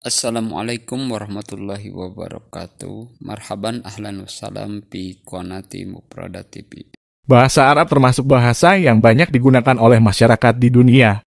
Assalamualaikum warahmatullahi wabarakatuh. Marhaban ahlan wassalam bi qanati Mufradat TV. Bahasa Arab termasuk bahasa yang banyak digunakan oleh masyarakat di dunia.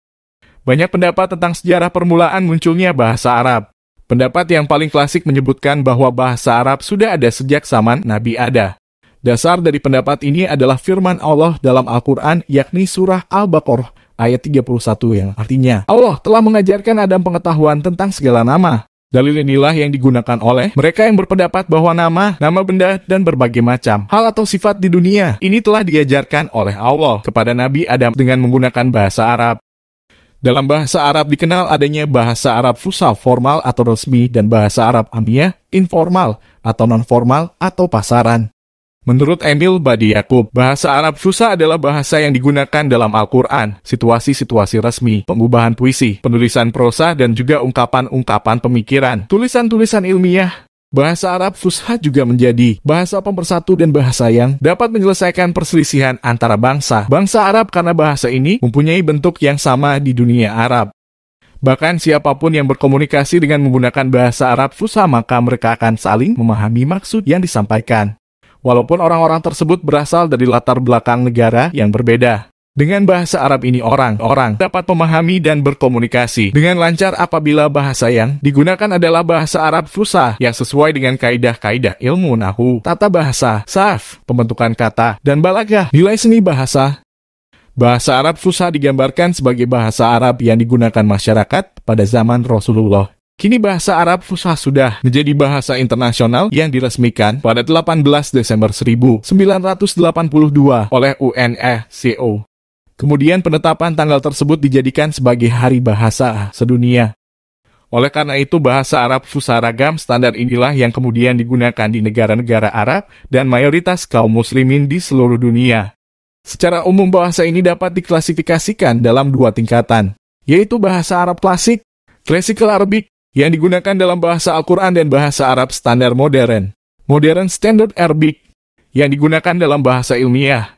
Banyak pendapat tentang sejarah permulaan munculnya bahasa Arab. Pendapat yang paling klasik menyebutkan bahwa bahasa Arab sudah ada sejak zaman Nabi Adam. Dasar dari pendapat ini adalah firman Allah dalam Al-Quran, yakni surah Al-Baqarah ayat 31 yang artinya, Allah telah mengajarkan Adam pengetahuan tentang segala nama. Dalil inilah yang digunakan oleh mereka yang berpendapat bahwa nama benda, dan berbagai macam hal atau sifat di dunia ini telah diajarkan oleh Allah kepada Nabi Adam dengan menggunakan bahasa Arab. Dalam bahasa Arab dikenal adanya bahasa Arab fusha formal atau resmi dan bahasa Arab amiyah informal atau non-formal atau pasaran. Menurut Emil Badi Yakub, bahasa Arab fusha adalah bahasa yang digunakan dalam Al-Quran, situasi-situasi resmi, pengubahan puisi, penulisan prosa, dan juga ungkapan-ungkapan pemikiran, tulisan-tulisan ilmiah. Bahasa Arab fusha juga menjadi bahasa pemersatu dan bahasa yang dapat menyelesaikan perselisihan antara bangsa. Bangsa Arab karena bahasa ini mempunyai bentuk yang sama di dunia Arab. Bahkan siapapun yang berkomunikasi dengan menggunakan bahasa Arab fusha maka mereka akan saling memahami maksud yang disampaikan. Walaupun orang-orang tersebut berasal dari latar belakang negara yang berbeda. Dengan bahasa Arab ini orang dapat memahami dan berkomunikasi dengan lancar apabila bahasa yang digunakan adalah bahasa Arab fusha yang sesuai dengan kaidah-kaidah ilmu nahwu, tata bahasa, sarf, pembentukan kata, dan balaghah, nilai seni bahasa. Bahasa Arab fusha digambarkan sebagai bahasa Arab yang digunakan masyarakat pada zaman Rasulullah. Kini bahasa Arab fusha sudah menjadi bahasa internasional yang diresmikan pada 18 Desember 1982 oleh UNESCO. Kemudian penetapan tanggal tersebut dijadikan sebagai Hari Bahasa Sedunia. Oleh karena itu bahasa Arab fusha ragam standar inilah yang kemudian digunakan di negara-negara Arab dan mayoritas kaum muslimin di seluruh dunia. Secara umum bahasa ini dapat diklasifikasikan dalam dua tingkatan, yaitu bahasa Arab klasik, Classical Arabic, yang digunakan dalam bahasa Al-Quran dan bahasa Arab standar modern, Modern Standard Arabic, yang digunakan dalam bahasa ilmiah.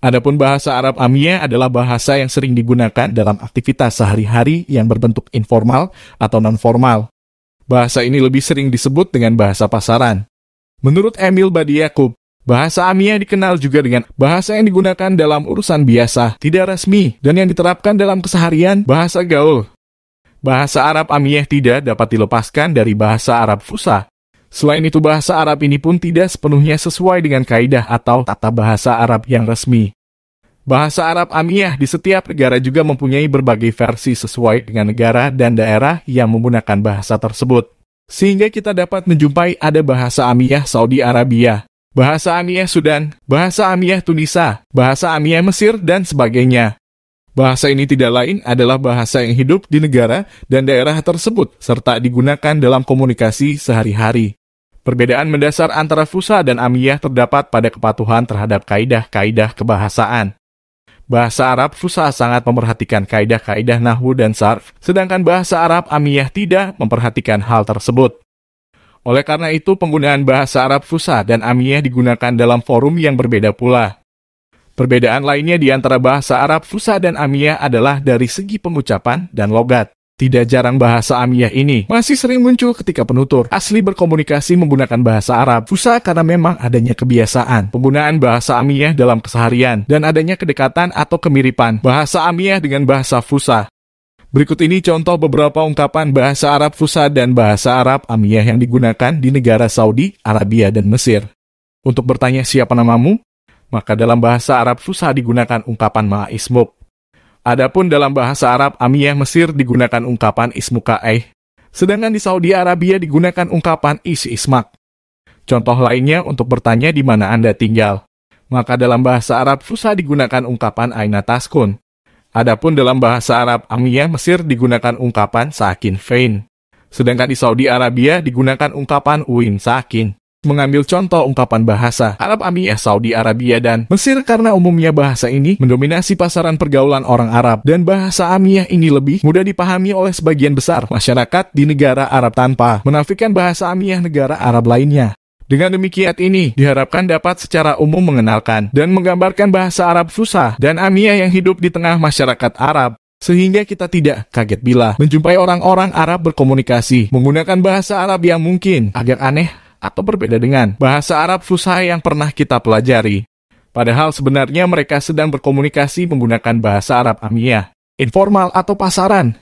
Adapun bahasa Arab amiyah adalah bahasa yang sering digunakan dalam aktivitas sehari-hari yang berbentuk informal atau non-formal. Bahasa ini lebih sering disebut dengan bahasa pasaran. Menurut Emil Badi Yakub, bahasa amiyah dikenal juga dengan bahasa yang digunakan dalam urusan biasa, tidak resmi, dan yang diterapkan dalam keseharian, bahasa gaul. Bahasa Arab amiyah tidak dapat dilepaskan dari bahasa Arab fusha. Selain itu bahasa Arab ini pun tidak sepenuhnya sesuai dengan kaidah atau tata bahasa Arab yang resmi. Bahasa Arab amiyah di setiap negara juga mempunyai berbagai versi sesuai dengan negara dan daerah yang menggunakan bahasa tersebut. Sehingga kita dapat menjumpai ada bahasa amiyah Saudi Arabia, bahasa amiyah Sudan, bahasa amiyah Tunisia, bahasa amiyah Mesir, dan sebagainya. Bahasa ini tidak lain adalah bahasa yang hidup di negara dan daerah tersebut, serta digunakan dalam komunikasi sehari-hari. Perbedaan mendasar antara fusha dan amiyah terdapat pada kepatuhan terhadap kaidah-kaidah kebahasaan. Bahasa Arab fusha sangat memperhatikan kaidah-kaidah nahwu dan sarf, sedangkan bahasa Arab amiyah tidak memperhatikan hal tersebut. Oleh karena itu, penggunaan bahasa Arab fusha dan amiyah digunakan dalam forum yang berbeda pula. Perbedaan lainnya di antara bahasa Arab fusha dan amiyah adalah dari segi pengucapan dan logat. Tidak jarang bahasa amiyah ini masih sering muncul ketika penutur asli berkomunikasi menggunakan bahasa Arab fusha karena memang adanya kebiasaan penggunaan bahasa amiyah dalam keseharian dan adanya kedekatan atau kemiripan bahasa amiyah dengan bahasa fusha. Berikut ini contoh beberapa ungkapan bahasa Arab fusha dan bahasa Arab amiyah yang digunakan di negara Saudi, Arabia, dan Mesir. Untuk bertanya siapa namamu? Maka dalam bahasa Arab fusha digunakan ungkapan ma ismuk. Adapun dalam bahasa Arab amiyah Mesir digunakan ungkapan ismuka sedangkan di Saudi Arabia digunakan ungkapan ismak. Contoh lainnya untuk bertanya di mana Anda tinggal. Maka dalam bahasa Arab fusha digunakan ungkapan aina taskun. Adapun dalam bahasa Arab amiyah Mesir digunakan ungkapan sakin fain. Sedangkan di Saudi Arabia digunakan ungkapan uin sakin. Mengambil contoh ungkapan bahasa Arab amiyah Saudi Arabia dan Mesir karena umumnya bahasa ini mendominasi pasaran pergaulan orang Arab dan bahasa amiyah ini lebih mudah dipahami oleh sebagian besar masyarakat di negara Arab tanpa menafikan bahasa amiyah negara Arab lainnya. Dengan demikian ini diharapkan dapat secara umum mengenalkan dan menggambarkan bahasa Arab fusha dan amiyah yang hidup di tengah masyarakat Arab. Sehingga kita tidak kaget bila menjumpai orang-orang Arab berkomunikasi menggunakan bahasa Arab yang mungkin agak aneh atau berbeda dengan bahasa Arab Fusha yang pernah kita pelajari. Padahal sebenarnya mereka sedang berkomunikasi menggunakan bahasa Arab Amiyah, informal atau pasaran,